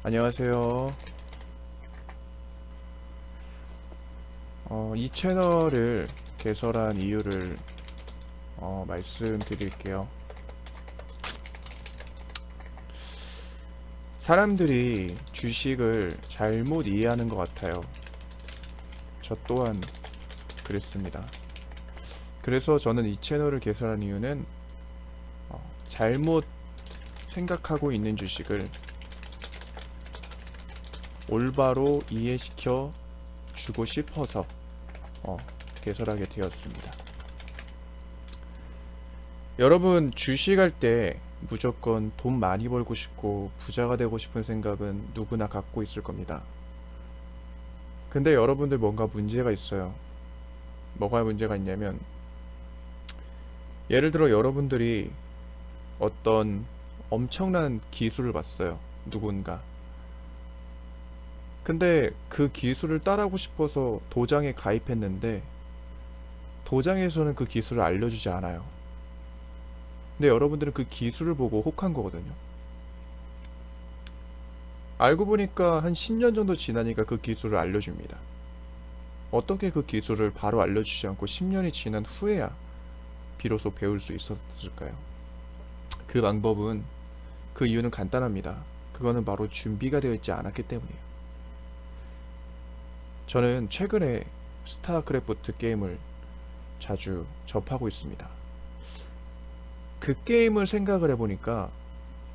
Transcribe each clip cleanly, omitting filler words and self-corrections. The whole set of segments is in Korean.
안녕하세요. 이 채널을 개설한 이유를 말씀드릴게요. 사람들이 주식을 잘못 이해하는 것 같아요. 저 또한 그랬습니다. 그래서 저는 이 채널을 개설한 이유는 잘못 생각하고 있는 주식을 올바로 이해시켜 주고 싶어서 개설하게 되었습니다. 여러분, 주식할 때 무조건 돈 많이 벌고 싶고 부자가 되고 싶은 생각은 누구나 갖고 있을 겁니다. 근데 여러분들 뭔가 문제가 있어요. 뭐가 문제가 있냐면, 예를 들어 여러분들이 어떤 엄청난 기술을 봤어요. 누군가. 근데 그 기술을 따라하고 싶어서 도장에 가입했는데 도장에서는 그 기술을 알려주지 않아요. 근데 여러분들은 그 기술을 보고 혹한 거거든요. 알고 보니까 한 10년 정도 지나니까 그 기술을 알려줍니다. 어떻게 그 기술을 바로 알려주지 않고 10년이 지난 후에야 비로소 배울 수 있었을까요? 그 방법은, 그 이유는 간단합니다. 그거는 바로 준비가 되어 있지 않았기 때문이에요. 저는 최근에 스타크래프트 게임을 자주 접하고 있습니다. 그 게임을 생각을 해보니까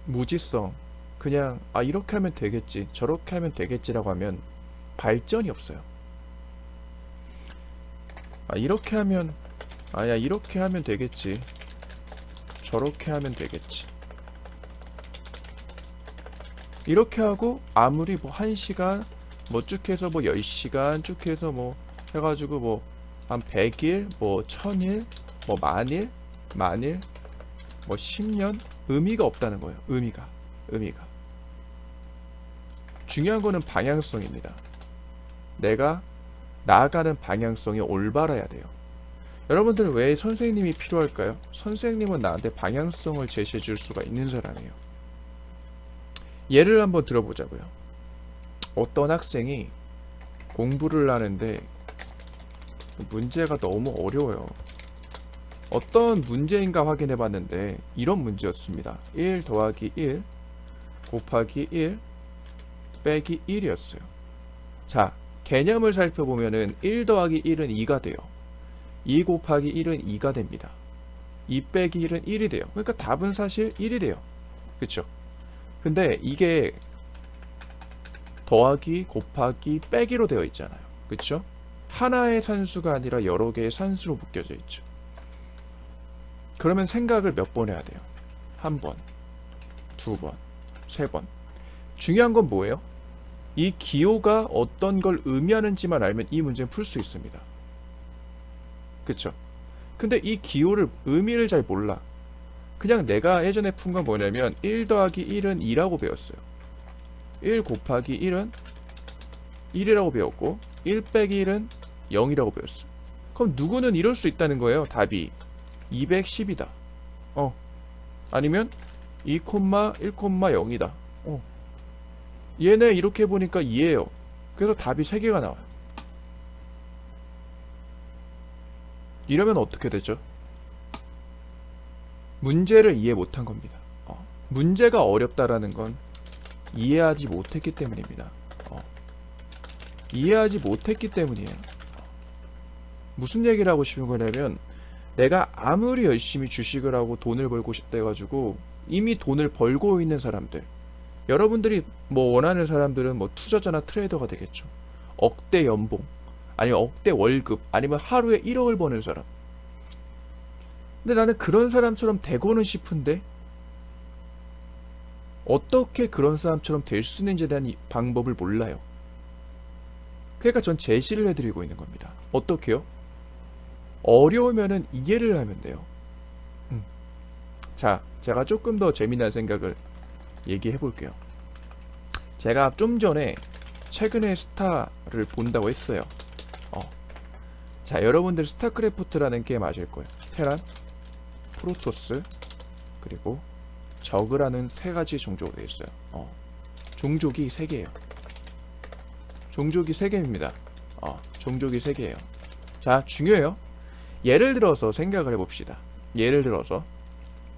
무지성, 그냥 이렇게 하면 되겠지, 저렇게 하면 되겠지라고 하면 발전이 없어요. 이렇게 하면, 야 이렇게 하면 되겠지, 저렇게 하면 되겠지, 이렇게 하고 아무리 뭐 1시간 뭐 쭉 해서 뭐 10시간 쭉 해서 뭐 해가지고 뭐 한 100일 뭐 1000일 뭐 만일 뭐 10년 의미가 없다는 거예요. 의미가 중요한 거는 방향성입니다. 내가 나아가는 방향성이 올바라야 돼요. 여러분들 왜 선생님이 필요할까요? 선생님은 나한테 방향성을 제시해 줄 수가 있는 사람이에요. 예를 한번 들어보자고요. 어떤 학생이 공부를 하는데 문제가 너무 어려워요. 어떤 문제인가 확인해 봤는데 이런 문제였습니다. 1 더하기 1 곱하기 1 빼기 1이었어요. 자, 개념을 살펴보면은 1 더하기 1은 2가 돼요. 2 곱하기 1은 2가 됩니다. 2 빼기 1은 1이 돼요. 그러니까 답은 사실 1이 돼요. 그쵸? 근데 이게 더하기, 곱하기, 빼기로 되어 있잖아요. 그쵸? 하나의 산수가 아니라 여러 개의 산수로 묶여져 있죠. 그러면 생각을 몇 번 해야 돼요? 한 번, 두 번, 세 번. 중요한 건 뭐예요? 이 기호가 어떤 걸 의미하는지만 알면 이 문제는 풀 수 있습니다. 그쵸? 근데 이 기호를 의미를 잘 몰라. 그냥 내가 예전에 푼 건 뭐냐면 1 더하기 1은 2라고 배웠어요. 1 곱하기 1은 1이라고 배웠고 1 빼기 1은 0이라고 배웠어요. 그럼 누구는 이럴 수 있다는 거예요. 답이 210이다. 아니면 2, 1,0이다. 얘네 이렇게 보니까 2예요. 그래서 답이 3개가 나와요. 이러면 어떻게 되죠? 문제를 이해 못한 겁니다. 문제가 어렵다라는 건 이해하지 못했기 때문입니다. 이해하지 못했기 때문이에요. 무슨 얘기를 하고 싶은 거냐면, 내가 아무리 열심히 주식을 하고 돈을 벌고 싶다 해가지고 이미 돈을 벌고 있는 사람들, 여러분들이 뭐 원하는 사람들은 뭐 투자자나 트레이더가 되겠죠. 억대 연봉, 아니면 억대 월급, 아니면 하루에 1억을 버는 사람. 근데 나는 그런 사람처럼 되고는 싶은데 어떻게 그런 사람처럼 될 수 있는지에 대한 방법을 몰라요. 그러니까 전 제시를 해드리고 있는 겁니다. 어떻게요? 어려우면은 이해를 하면 돼요. 자, 제가 조금 더 재미난 생각을 얘기해 볼게요. 제가 좀 전에 최근에 스타를 본다고 했어요. 자, 여러분들 스타크래프트라는 게임 아실 거예요. 테란, 프로토스, 그리고 저그라는 3가지 종족으로 되어 있어요. 종족이 3개예요. 종족이 3개입니다. 종족이 3개예요. 자, 중요해요. 예를 들어서 생각을 해봅시다. 예를 들어서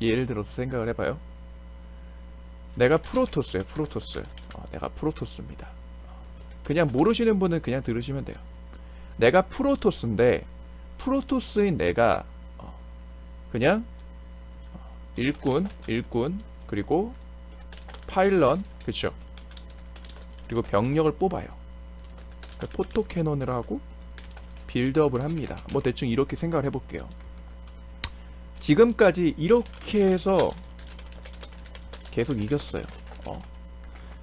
생각을 해봐요. 내가 프로토스예요. 프로토스. 내가 프로토스입니다. 그냥 모르시는 분은 그냥 들으시면 돼요. 내가 프로토스인데 프로토스인 내가 그냥 일꾼 그리고 파일런, 그쵸? 그리고 병력을 뽑아요. 포토캐논을 하고 빌드업을 합니다. 뭐 대충 이렇게 생각을 해볼게요. 지금까지 이렇게 해서 계속 이겼어요.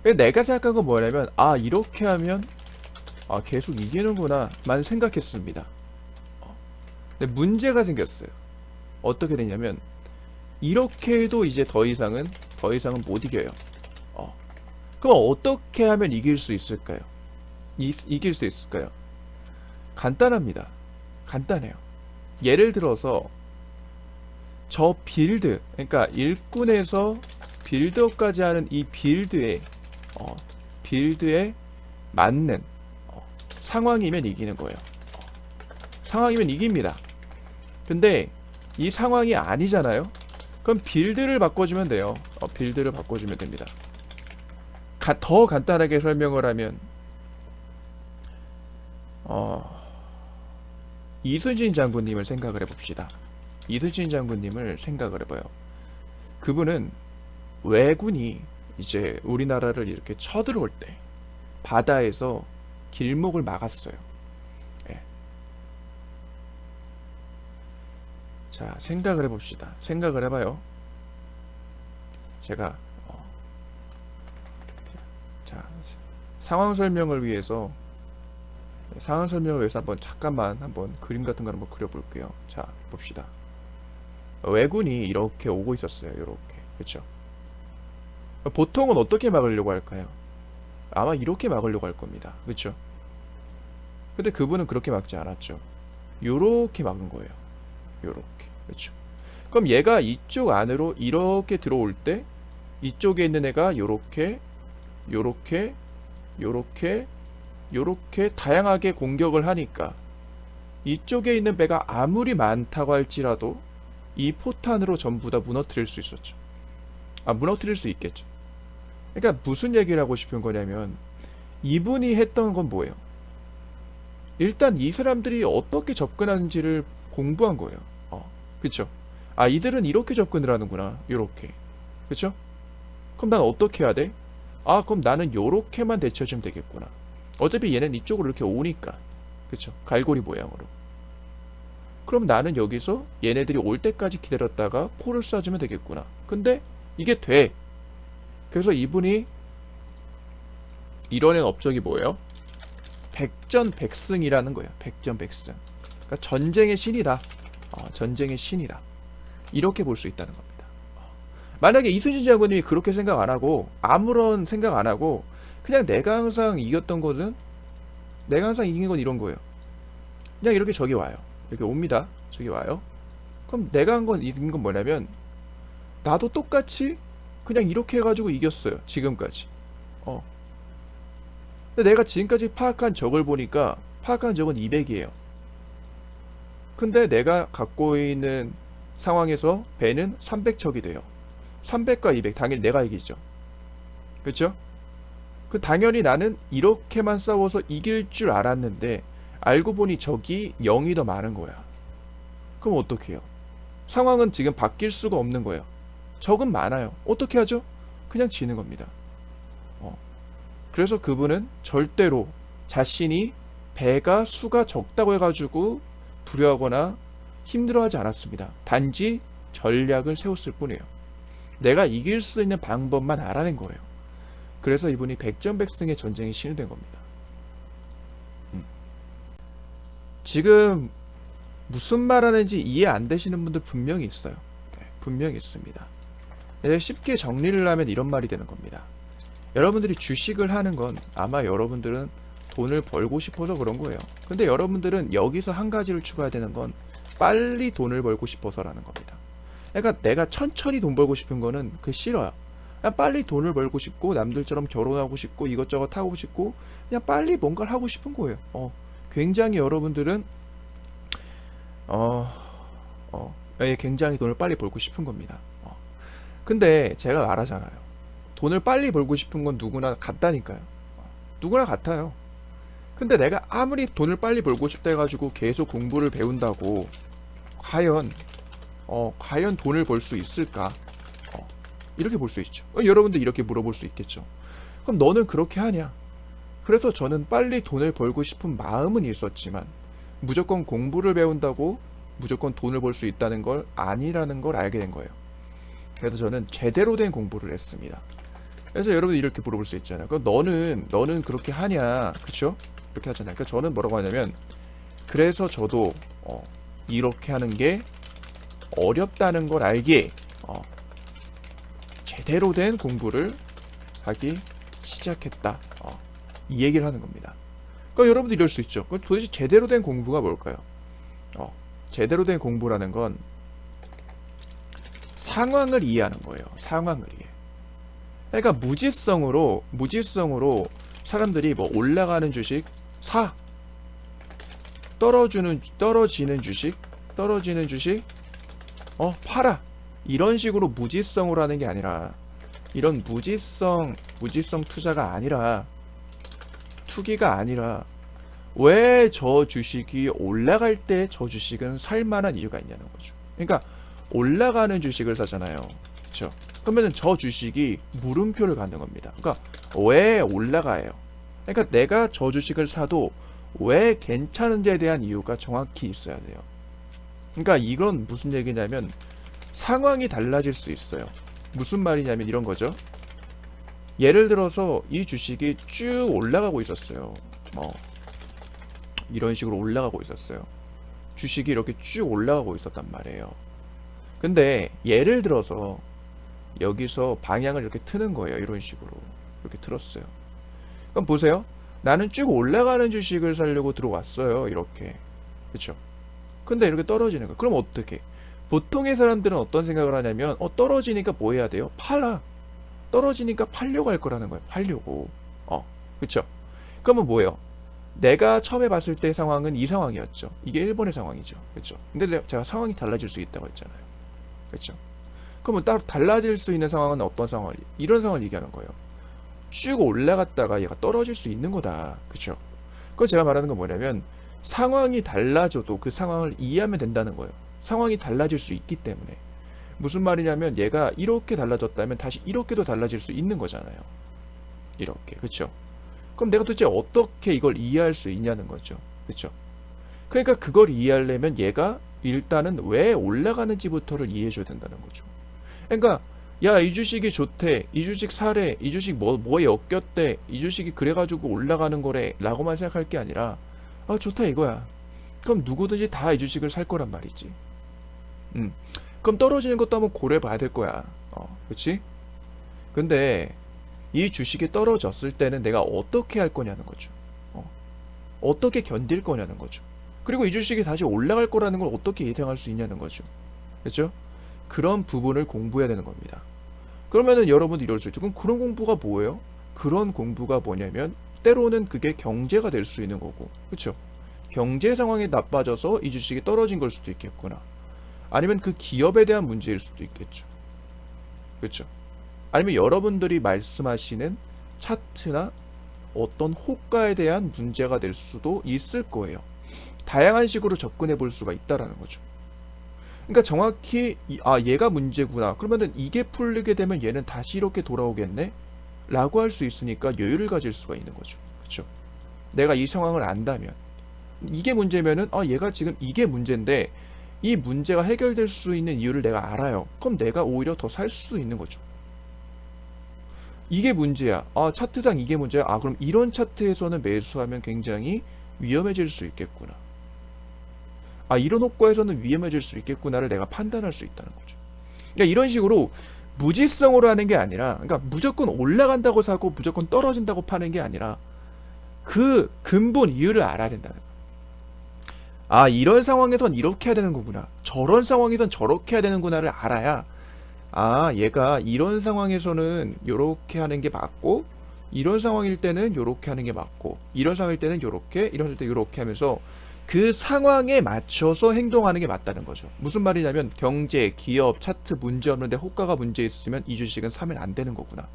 내가 생각한 건 뭐냐면 이렇게 하면 계속 이기는구나 만 생각했습니다. 근데 문제가 생겼어요. 어떻게 되냐면 이렇게 해도 이제 더 이상은 못 이겨요. 그럼 어떻게 하면 이길 수 있을까요? 이길 수 있을까요? 간단합니다. 간단해요. 예를 들어서 저 빌드, 그러니까 일꾼에서 빌드업까지 하는 이 빌드에 맞는 상황이면 이기는 거예요. 상황이면 이깁니다. 근데 이 상황이 아니잖아요. 그럼 빌드를 바꿔주면 돼요. 빌드를 바꿔주면 됩니다. 더 간단하게 설명을 하면 이순신 장군님을 생각을 해봅시다. 이순신 장군님을 생각을 해봐요. 그분은 왜군이 이제 우리나라를 이렇게 쳐들어올 때 바다에서 길목을 막았어요. 예. 자, 생각을 해봅시다. 생각을 해봐요. 제가 자, 상황 설명을 위해서 한번 잠깐만 한번 그림 같은 걸 한번 그려볼게요. 자, 봅시다. 왜군이 이렇게 오고 있었어요. 이렇게. 그렇죠? 보통은 어떻게 막으려고 할까요? 아마 이렇게 막으려고 할 겁니다. 그렇죠? 근데 그분은 그렇게 막지 않았죠. 요렇게 막은 거예요. 요렇게. 그렇죠? 그럼 얘가 이쪽 안으로 이렇게 들어올 때 이쪽에 있는 애가 요렇게 다양하게 공격을 하니까 이쪽에 있는 배가 아무리 많다고 할지라도 이 포탄으로 전부 다 무너뜨릴 수 있었죠. 무너뜨릴 수 있겠죠. 그러니까 무슨 얘기를 하고 싶은 거냐면 이분이 했던 건 뭐예요? 일단 이 사람들이 어떻게 접근하는지를 공부한 거예요. 그쵸? 이들은 이렇게 접근을 하는구나. 요렇게. 그쵸? 그럼 난 어떻게 해야 돼? 그럼 나는 요렇게만 대처해주면 되겠구나. 어차피 얘는 이쪽으로 이렇게 오니까. 그쵸? 갈고리 모양으로. 그럼 나는 여기서 얘네들이 올 때까지 기다렸다가 포를 쏴주면 되겠구나. 근데 이게 돼. 그래서 이분이 이뤄낸 업적이 뭐예요? 백전백승이라는 거예요. 백전백승. 그러니까 전쟁의 신이다. 전쟁의 신이다. 이렇게 볼 수 있다는 겁니다. 만약에 이순신 장군님이 그렇게 생각 안 하고 아무런 생각 안 하고 그냥 내가 항상 이겼던 것은 내가 항상 이긴 건 이런 거예요. 그냥 이렇게 저기 와요. 이렇게 옵니다. 저기 와요. 그럼 내가 한 건 이긴 건 뭐냐면 나도 똑같이 그냥 이렇게 해가지고 이겼어요. 지금까지. 근데 내가 지금까지 파악한 적을 보니까 파악한 적은 200이에요. 근데 내가 갖고 있는 상황에서 배는 300척이 돼요. 300과 200 당연히 내가 이기죠. 그렇죠? 당연히 나는 이렇게만 싸워서 이길 줄 알았는데 알고 보니 적이 0이 더 많은 거야. 그럼 어떻게 해요? 상황은 지금 바뀔 수가 없는 거예요. 적은 많아요. 어떻게 하죠? 그냥 지는 겁니다. 그래서 그분은 절대로 자신이 배가 수가 적다고 해가지고 두려워하거나 힘들어하지 않았습니다. 단지 전략을 세웠을 뿐이에요. 내가 이길 수 있는 방법만 알아낸 거예요. 그래서 이분이 백전백승의 전쟁의 신이 된 겁니다. 지금 무슨 말 하는지 이해 안 되시는 분들 분명히 있어요. 분명히 있습니다. 쉽게 정리를 하면 이런 말이 되는 겁니다. 여러분들이 주식을 하는 건 아마 여러분들은 돈을 벌고 싶어서 그런 거예요. 근데 여러분들은 여기서 한 가지를 추가해야 되는 건 빨리 돈을 벌고 싶어서라는 겁니다. 그러니까 내가 천천히 돈 벌고 싶은 거는 그게 싫어요. 그냥 빨리 돈을 벌고 싶고 남들처럼 결혼하고 싶고 이것저것 하고 싶고 그냥 빨리 뭔가를 하고 싶은 거예요. 굉장히 여러분들은 굉장히 돈을 빨리 벌고 싶은 겁니다. 근데 제가 말하잖아요. 돈을 빨리 벌고 싶은 건 누구나 같다니까요. 누구나 같아요. 근데 내가 아무리 돈을 빨리 벌고 싶다 해가지고 계속 공부를 배운다고 과연 돈을 벌 수 있을까? 이렇게 볼 수 있죠. 여러분도 이렇게 물어볼 수 있겠죠. 그럼 너는 그렇게 하냐? 그래서 저는 빨리 돈을 벌고 싶은 마음은 있었지만 무조건 공부를 배운다고 무조건 돈을 벌 수 있다는 걸 아니라는 걸 알게 된 거예요. 그래서 저는 제대로 된 공부를 했습니다. 그래서 여러분 이렇게 물어볼 수 있잖아요. 그럼 너는 그렇게 하냐? 그쵸? 이렇게 하잖아요. 그러니까 저는 뭐라고 하냐면 그래서 저도 이렇게 하는 게 어렵다는 걸 알기에 제대로 된 공부를 하기 시작했다. 이 얘기를 하는 겁니다. 그러니까 여러분도 이럴 수 있죠. 그럼 도대체 제대로 된 공부가 뭘까요? 제대로 된 공부라는 건 상황을 이해하는 거예요. 상황을 이해. 그러니까 무지성으로 사람들이 뭐 올라가는 주식 사, 떨어지는 주식 팔아. 이런 식으로 무지성으로 하는 게 아니라 이런 무지성 투자가 아니라 투기가 아니라 왜 저 주식이 올라갈 때 저 주식은 살 만한 이유가 있냐는 거죠. 그러니까 올라가는 주식을 사잖아요. 그렇죠? 그러면은 저 주식이 물음표를 갖는 겁니다. 그러니까 왜 올라가요? 그러니까 내가 저 주식을 사도 왜 괜찮은지에 대한 이유가 정확히 있어야 돼요. 그러니까 이건 무슨 얘기냐면 상황이 달라질 수 있어요. 무슨 말이냐면 이런 거죠. 예를 들어서 이 주식이 쭉 올라가고 있었어요. 이런 식으로 올라가고 있었어요. 주식이 이렇게 쭉 올라가고 있었단 말이에요. 근데 예를 들어서 여기서 방향을 이렇게 트는 거예요. 이런 식으로 이렇게 틀었어요. 그럼 보세요. 나는 쭉 올라가는 주식을 사려고 들어왔어요. 이렇게. 그쵸? 근데 이렇게 떨어지는 거예요. 그럼 어떻게? 보통의 사람들은 어떤 생각을 하냐면 떨어지니까 뭐 해야 돼요? 팔아. 떨어지니까 팔려고 할 거라는 거예요. 팔려고. 그쵸? 그러면 뭐예요? 내가 처음에 봤을 때 상황은 이 상황이었죠. 이게 일본의 상황이죠. 그쵸? 근데 제가 상황이 달라질 수 있다고 했잖아요. 그쵸? 그러면 따로 달라질 수 있는 상황은 어떤 상황? 이런 상황을 얘기하는 거예요. 쭉 올라갔다가 얘가 떨어질 수 있는 거다. 그쵸? 그건 제가 말하는 건 뭐냐면 상황이 달라져도 그 상황을 이해하면 된다는 거예요. 상황이 달라질 수 있기 때문에. 무슨 말이냐면 얘가 이렇게 달라졌다면 다시 이렇게도 달라질 수 있는 거잖아요. 이렇게. 그쵸? 그럼 내가 도대체 어떻게 이걸 이해할 수 있냐는 거죠. 그쵸? 그러니까 그걸 이해하려면 얘가 일단은 왜 올라가는지부터를 이해해줘야 된다는 거죠. 그러니까 야, 이 주식이 좋대, 이 주식 사래, 이 주식 뭐에 엮였대, 이 주식이 그래가지고 올라가는 거래 라고만 생각할 게 아니라 좋다 이거야. 그럼 누구든지 다 이 주식을 살 거란 말이지. 그럼 떨어지는 것도 한번 고려해 봐야 될 거야. 그치? 근데 이 주식이 떨어졌을 때는 내가 어떻게 할 거냐는 거죠. 어떻게 견딜 거냐는 거죠. 그리고 이 주식이 다시 올라갈 거라는 걸 어떻게 예상할 수 있냐는 거죠. 그렇죠? 그런 부분을 공부해야 되는 겁니다. 그러면은 여러분도 이럴 수 있죠. 그럼 그런 공부가 뭐예요? 그런 공부가 뭐냐면 때로는 그게 경제가 될 수 있는 거고, 그렇죠? 경제 상황이 나빠져서 이 주식이 떨어진 걸 수도 있겠구나. 아니면 그 기업에 대한 문제일 수도 있겠죠. 그렇죠? 아니면 여러분들이 말씀하시는 차트나 어떤 호가에 대한 문제가 될 수도 있을 거예요. 다양한 식으로 접근해 볼 수가 있다라는 거죠. 그러니까 정확히 얘가 문제구나. 그러면은 이게 풀리게 되면 얘는 다시 이렇게 돌아오겠네? 라고 할 수 있으니까 여유를 가질 수가 있는 거죠. 그렇죠? 내가 이 상황을 안다면 이게 문제면은 얘가 지금 이게 문제인데 이 문제가 해결될 수 있는 이유를 내가 알아요. 그럼 내가 오히려 더 살 수도 있는 거죠. 이게 문제야. 차트상 이게 문제야. 그럼 이런 차트에서는 매수하면 굉장히 위험해질 수 있겠구나. 이런 호가에서는 위험해질 수 있겠구나를 내가 판단할 수 있다는 거죠. 그러니까 이런 식으로 무지성으로 하는 게 아니라, 그러니까 무조건 올라간다고 사고 무조건 떨어진다고 파는 게 아니라 그 근본 이유를 알아야 된다는 거예요. 이런 상황에선 이렇게 해야 되는 거구나. 저런 상황에선 저렇게 해야 되는구나를 알아야 아, 얘가 이런 상황에서는 요렇게 하는 게 맞고, 이런 상황일 때는 요렇게 하는 게 맞고, 이런 상황일 때는 요렇게, 이런 때 요렇게 하면서 그 상황에 맞춰서 행동하는 게 맞다는 거죠. 무슨 말이냐면 경제, 기업, 차트 문제 없는데 호가가 문제 있으면 이 주식은 사면 안 되는 거구나.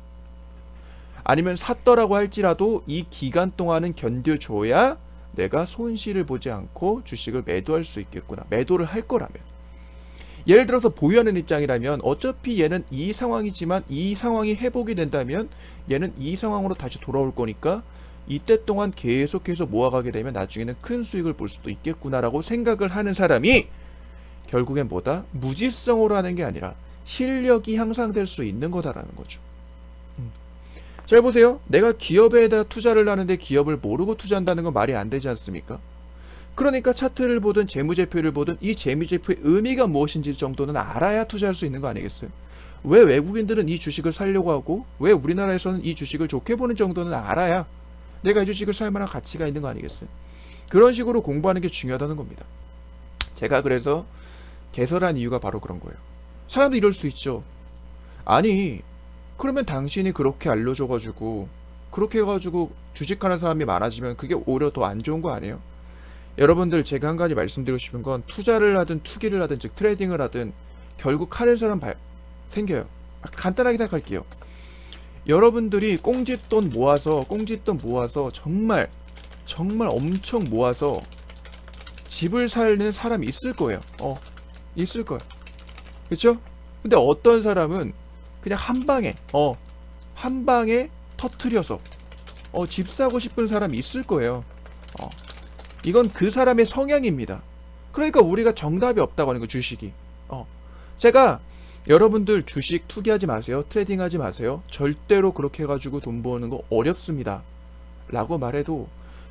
아니면 샀더라고 할지라도 이 기간 동안은 견뎌줘야 내가 손실을 보지 않고 주식을 매도할 수 있겠구나. 매도를 할 거라면. 예를 들어서 보유하는 입장이라면 어차피 얘는 이 상황이지만 이 상황이 회복이 된다면 얘는 이 상황으로 다시 돌아올 거니까 이때 동안 계속해서 모아가게 되면 나중에는 큰 수익을 볼 수도 있겠구나라고 생각을 하는 사람이 결국엔 뭐다? 무지성으로 하는 게 아니라 실력이 향상될 수 있는 거다라는 거죠. 잘 보세요. 내가 기업에다 투자를 하는데 기업을 모르고 투자한다는 건 말이 안 되지 않습니까? 그러니까 차트를 보든 재무제표를 보든 이 재무제표의 의미가 무엇인지 정도는 알아야 투자할 수 있는 거 아니겠어요? 왜 외국인들은 이 주식을 사려고 하고 왜 우리나라에서는 이 주식을 좋게 보는 정도는 알아야 내가 이 주식을 살 만한 가치가 있는 거 아니겠어요? 그런 식으로 공부하는 게 중요하다는 겁니다. 제가 그래서 개설한 이유가 바로 그런 거예요. 사람도 이럴 수 있죠. 아니 그러면 당신이 그렇게 알려줘가지고 그렇게 해가지고 주식하는 사람이 많아지면 그게 오히려 더 안 좋은 거 아니에요? 여러분들 제가 한 가지 말씀드리고 싶은 건 투자를 하든 투기를 하든 즉 트레이딩을 하든 결국 하는 사람 생겨요. 간단하게 생각할게요. 여러분들이 꽁짓돈 모아서 정말 엄청 모아서 집을 사는 사람이 있을 거예요. 있을 거예요. 그렇죠? 근데 어떤 사람은 그냥 한 방에 터트려서 집 사고 싶은 사람이 있을 거예요. 이건 그 사람의 성향입니다. 그러니까 우리가 정답이 없다고 하는 거 주식이. 제가 여러분들 주식 투기하지 마세요. 트레이딩 하지 마세요. 절대로 그렇게 해가지고 돈 버는 거 어렵습니다. 라고 말해도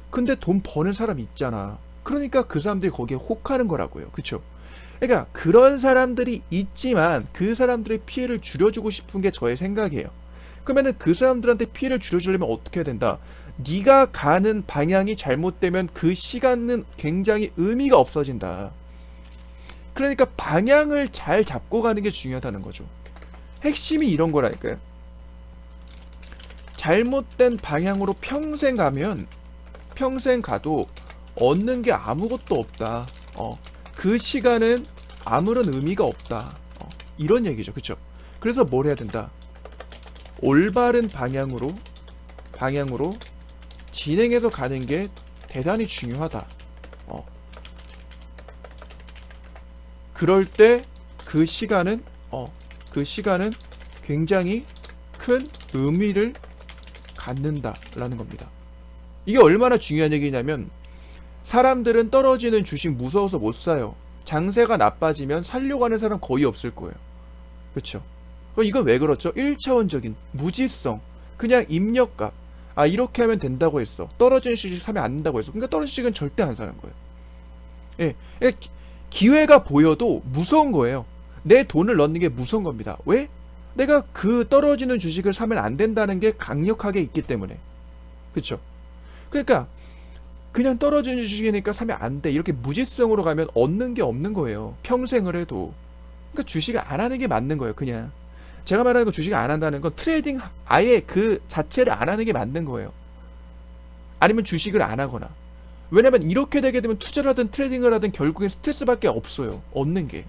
근데 돈 버는 사람 있잖아. 그러니까 그 사람들이 거기에 혹하는 거라고요. 그쵸? 그러니까 그런 사람들이 있지만 그 사람들의 피해를 줄여주고 싶은 게 저의 생각이에요. 그러면은 그 사람들한테 피해를 줄여주려면 어떻게 해야 된다? 네가 가는 방향이 잘못되면 그 시간은 굉장히 의미가 없어진다. 그러니까 방향을 잘 잡고 가는 게 중요하다는 거죠. 핵심이 이런 거라니까요. 잘못된 방향으로 평생 가도 얻는 게 아무것도 없다. 그 시간은 아무런 의미가 없다. 이런 얘기죠. 그쵸? 그래서 뭘 해야 된다? 올바른 방향으로 진행해서 가는 게 대단히 중요하다. 그럴 때 그 시간은 굉장히 큰 의미를 갖는다라는 겁니다. 이게 얼마나 중요한 얘기냐면 사람들은 떨어지는 주식 무서워서 못 사요. 장세가 나빠지면 살려고 하는 사람 거의 없을 거예요. 그렇죠? 이건 왜 그렇죠? 1차원적인 무지성, 그냥 입력값. 이렇게 하면 된다고 했어. 떨어지는 주식 사면 안 된다고 했어. 그러니까 떨어지는 주식은 절대 안 사는 거예요. 예, 그러니까 기회가 보여도 무서운 거예요. 내 돈을 넣는 게 무서운 겁니다. 왜? 내가 그 떨어지는 주식을 사면 안 된다는 게 강력하게 있기 때문에. 그렇죠? 그러니까 그냥 떨어지는 주식이니까 사면 안 돼. 이렇게 무지성으로 가면 얻는 게 없는 거예요. 평생을 해도. 그러니까 주식을 안 하는 게 맞는 거예요. 그냥. 제가 말하는 거 주식을 안 한다는 건 트레이딩 아예 그 자체를 안 하는 게 맞는 거예요. 아니면 주식을 안 하거나. 왜냐면 이렇게 되게 되면 투자를 하든 트레이딩을 하든 결국엔 스트레스밖에 없어요. 얻는 게.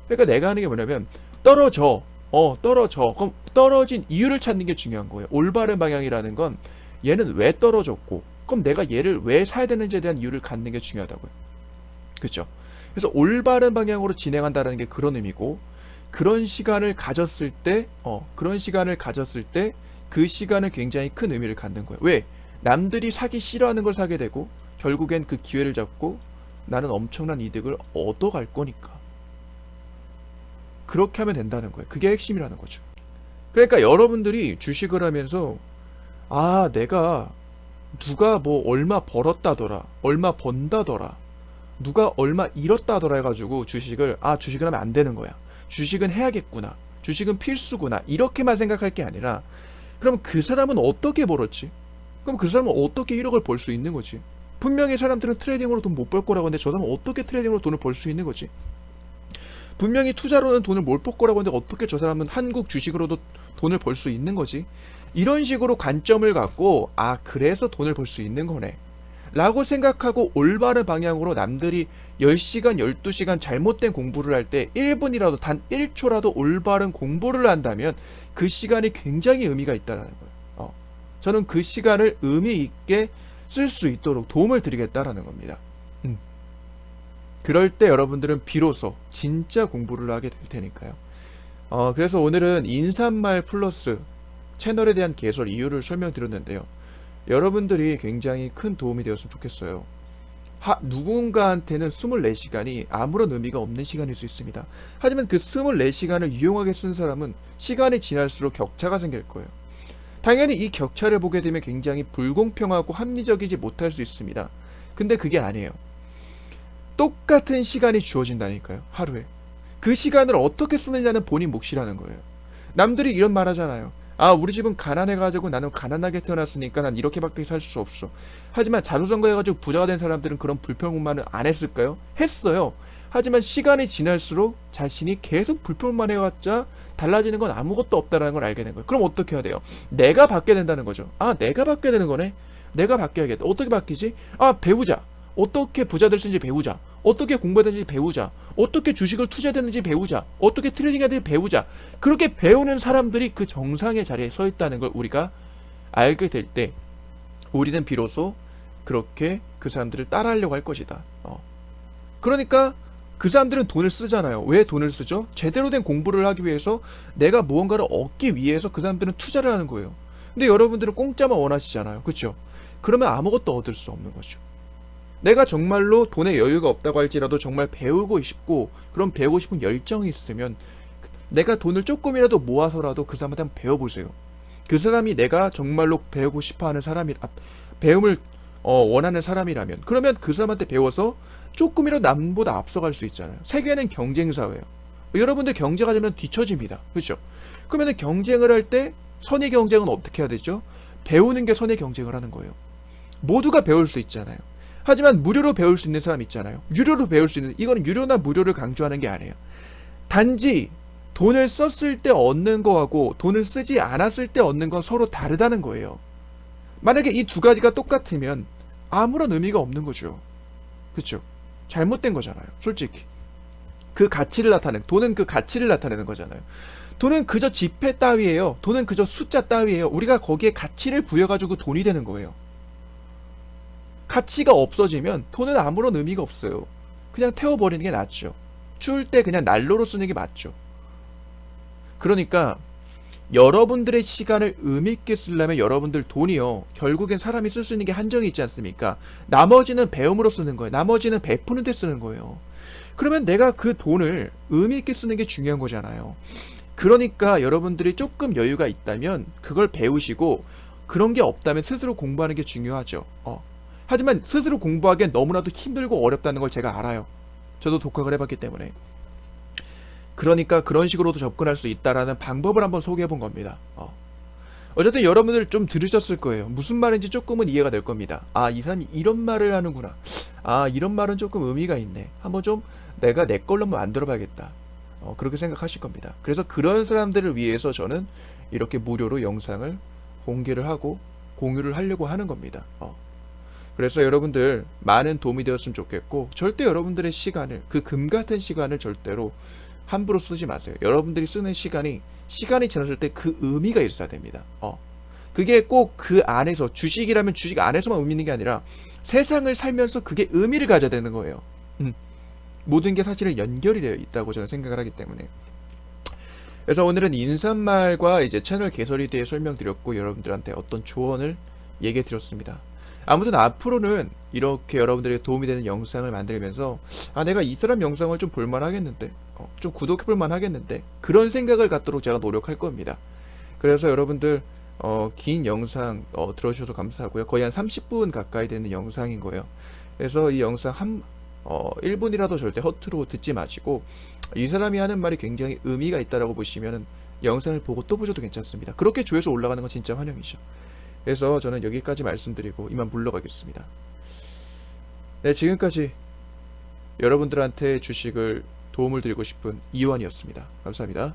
그러니까 내가 하는 게 뭐냐면 떨어져. 그럼 떨어진 이유를 찾는 게 중요한 거예요. 올바른 방향이라는 건 얘는 왜 떨어졌고 그럼 내가 얘를 왜 사야 되는지에 대한 이유를 갖는 게 중요하다고요. 그렇죠? 그래서 올바른 방향으로 진행한다는 게 그런 의미고 그런 시간을 가졌을 때 그 시간은 굉장히 큰 의미를 갖는 거예요. 왜? 남들이 사기 싫어하는 걸 사게 되고 결국엔 그 기회를 잡고 나는 엄청난 이득을 얻어갈 거니까. 그렇게 하면 된다는 거예요. 그게 핵심이라는 거죠. 그러니까 여러분들이 주식을 하면서 내가 누가 뭐 얼마 벌었다더라, 얼마 번다더라, 누가 얼마 잃었다더라 해가지고 주식을 하면 안 되는 거야. 주식은 해야겠구나. 주식은 필수구나. 이렇게만 생각할 게 아니라 그럼 그 사람은 어떻게 벌었지? 그럼 그 사람은 어떻게 1억을 벌 수 있는 거지? 분명히 사람들은 트레이딩으로 돈 못 벌 거라고 하는데 저 사람은 어떻게 트레이딩으로 돈을 벌 수 있는 거지? 분명히 투자로는 돈을 못 벌 거라고 하는데 어떻게 저 사람은 한국 주식으로도 돈을 벌 수 있는 거지? 이런 식으로 관점을 갖고 아 그래서 돈을 벌 수 있는 거네 라고 생각하고 올바른 방향으로 남들이 10시간 12시간 잘못된 공부를 할 때 1분이라도 단 1초라도 올바른 공부를 한다면 그 시간이 굉장히 의미가 있다는 거예요. 저는 그 시간을 의미 있게 쓸 수 있도록 도움을 드리겠다라는 겁니다. 그럴 때 여러분들은 비로소 진짜 공부를 하게 될 테니까요. 그래서 오늘은 인사말 플러스 채널에 대한 개설 이유를 설명드렸는데요. 여러분들이 굉장히 큰 도움이 되었으면 좋겠어요. 누군가한테는 24시간이 아무런 의미가 없는 시간일 수 있습니다. 하지만 그 24시간을 유용하게 쓴 사람은 시간이 지날수록 격차가 생길 거예요. 당연히 이 격차를 보게 되면 굉장히 불공평하고 합리적이지 못할 수 있습니다. 근데 그게 아니에요. 똑같은 시간이 주어진다니까요. 하루에. 그 시간을 어떻게 쓰느냐는 본인 몫이라는 거예요. 남들이 이런 말 하잖아요. 아 우리 집은 가난해가지고 나는 가난하게 태어났으니까 난 이렇게밖에 살 수 없어. 하지만 자수성가해가지고 부자가 된 사람들은 그런 불평만을 안 했을까요? 했어요. 하지만 시간이 지날수록 자신이 계속 불평만 해왔자 달라지는 건 아무것도 없다는 걸 알게 된 거예요. 그럼 어떻게 해야 돼요? 내가 바뀌어야 된다는 거죠. 아 내가 바뀌어야 되는 거네. 내가 바뀌어야겠다. 어떻게 바뀌지? 아 배우자. 어떻게 부자 될 수 있는지 배우자. 어떻게 공부해야 되는지 배우자. 어떻게 주식을 투자해야 되는지 배우자. 어떻게 트레이딩해야 되는지 배우자. 그렇게 배우는 사람들이 그 정상의 자리에 서 있다는 걸 우리가 알게 될 때 우리는 비로소 그렇게 그 사람들을 따라하려고 할 것이다. 그러니까 그 사람들은 돈을 쓰잖아요. 왜 돈을 쓰죠? 제대로 된 공부를 하기 위해서 내가 무언가를 얻기 위해서 그 사람들은 투자를 하는 거예요. 근데 여러분들은 공짜만 원하시잖아요. 그렇죠? 그러면 아무것도 얻을 수 없는 거죠. 내가 정말로 돈에 여유가 없다고 할지라도 정말 배우고 싶고 그런 배우고 싶은 열정이 있으면 내가 돈을 조금이라도 모아서라도 그 사람한테 한번 배워보세요. 그 사람이 내가 정말로 배우고 싶어하는 배움을 원하는 사람이라면 그러면 그 사람한테 배워서 조금이라도 남보다 앞서갈 수 있잖아요. 세계는 경쟁사회예요. 여러분들 경쟁하려면 뒤처집니다. 그렇죠? 그러면 경쟁을 할 때 선의 경쟁은 어떻게 해야 되죠? 배우는 게 선의 경쟁을 하는 거예요. 모두가 배울 수 있잖아요. 하지만 무료로 배울 수 있는 사람 있잖아요. 유료로 배울 수 있는, 이거는 유료나 무료를 강조하는 게 아니에요. 단지 돈을 썼을 때 얻는 거하고 돈을 쓰지 않았을 때 얻는 건 서로 다르다는 거예요. 만약에 이 두 가지가 똑같으면 아무런 의미가 없는 거죠. 그렇죠? 잘못된 거잖아요. 솔직히. 그 가치를 돈은 그 가치를 나타내는 거잖아요. 돈은 그저 지폐 따위예요. 돈은 그저 숫자 따위예요. 우리가 거기에 가치를 부여가지고 돈이 되는 거예요. 가치가 없어지면 돈은 아무런 의미가 없어요. 그냥 태워버리는 게 낫죠. 추울 때 그냥 난로로 쓰는 게 맞죠. 그러니까 여러분들의 시간을 의미있게 쓰려면 여러분들 돈이요. 결국엔 사람이 쓸 수 있는 게 한정이 있지 않습니까? 나머지는 배움으로 쓰는 거예요. 나머지는 베푸는 데 쓰는 거예요. 그러면 내가 그 돈을 의미있게 쓰는 게 중요한 거잖아요. 그러니까 여러분들이 조금 여유가 있다면 그걸 배우시고 그런 게 없다면 스스로 공부하는 게 중요하죠. 하지만 스스로 공부하기엔 너무나도 힘들고 어렵다는 걸 제가 알아요. 저도 독학을 해봤기 때문에. 그러니까 그런 식으로도 접근할 수 있다라는 방법을 한번 소개해 본 겁니다. 어쨌든 여러분들 좀 들으셨을 거예요. 무슨 말인지 조금은 이해가 될 겁니다. 아, 이 사람이 이런 말을 하는구나. 아, 이런 말은 조금 의미가 있네. 한번 좀 내가 내 걸로 한번 만들어 봐야겠다. 그렇게 생각하실 겁니다. 그래서 그런 사람들을 위해서 저는 이렇게 무료로 영상을 공개를 하고 공유를 하려고 하는 겁니다. 그래서 여러분들 많은 도움이 되었으면 좋겠고 절대 여러분들의 시간을 그 금 같은 시간을 절대로 함부로 쓰지 마세요. 여러분들이 쓰는 시간이 지났을 때 그 의미가 있어야 됩니다. 그게 꼭 그 안에서 주식이라면 주식 안에서만 의미 있는 게 아니라 세상을 살면서 그게 의미를 가져야 되는 거예요. 모든 게 사실은 연결이 되어 있다고 저는 생각을 하기 때문에. 그래서 오늘은 인사말과 이제 채널 개설에 대해 설명드렸고 여러분들한테 어떤 조언을 얘기해 드렸습니다. 아무튼 앞으로는 이렇게 여러분들에게 도움이 되는 영상을 만들면서 아 내가 이 사람 영상을 좀 볼만 하겠는데 좀 구독해 볼만 하겠는데 그런 생각을 갖도록 제가 노력할 겁니다. 그래서 여러분들 긴 영상 들어주셔서 감사하고요. 거의 한 30분 가까이 되는 영상인 거예요. 그래서 이 영상 1분이라도 절대 허투루 듣지 마시고 이 사람이 하는 말이 굉장히 의미가 있다라고 보시면 영상을 보고 또 보셔도 괜찮습니다. 그렇게 조회수 올라가는 건 진짜 환영이죠. 그래서 저는 여기까지 말씀드리고 이만 물러가겠습니다. 네, 지금까지 여러분들한테 주식을 도움을 드리고 싶은 이완이었습니다. 감사합니다.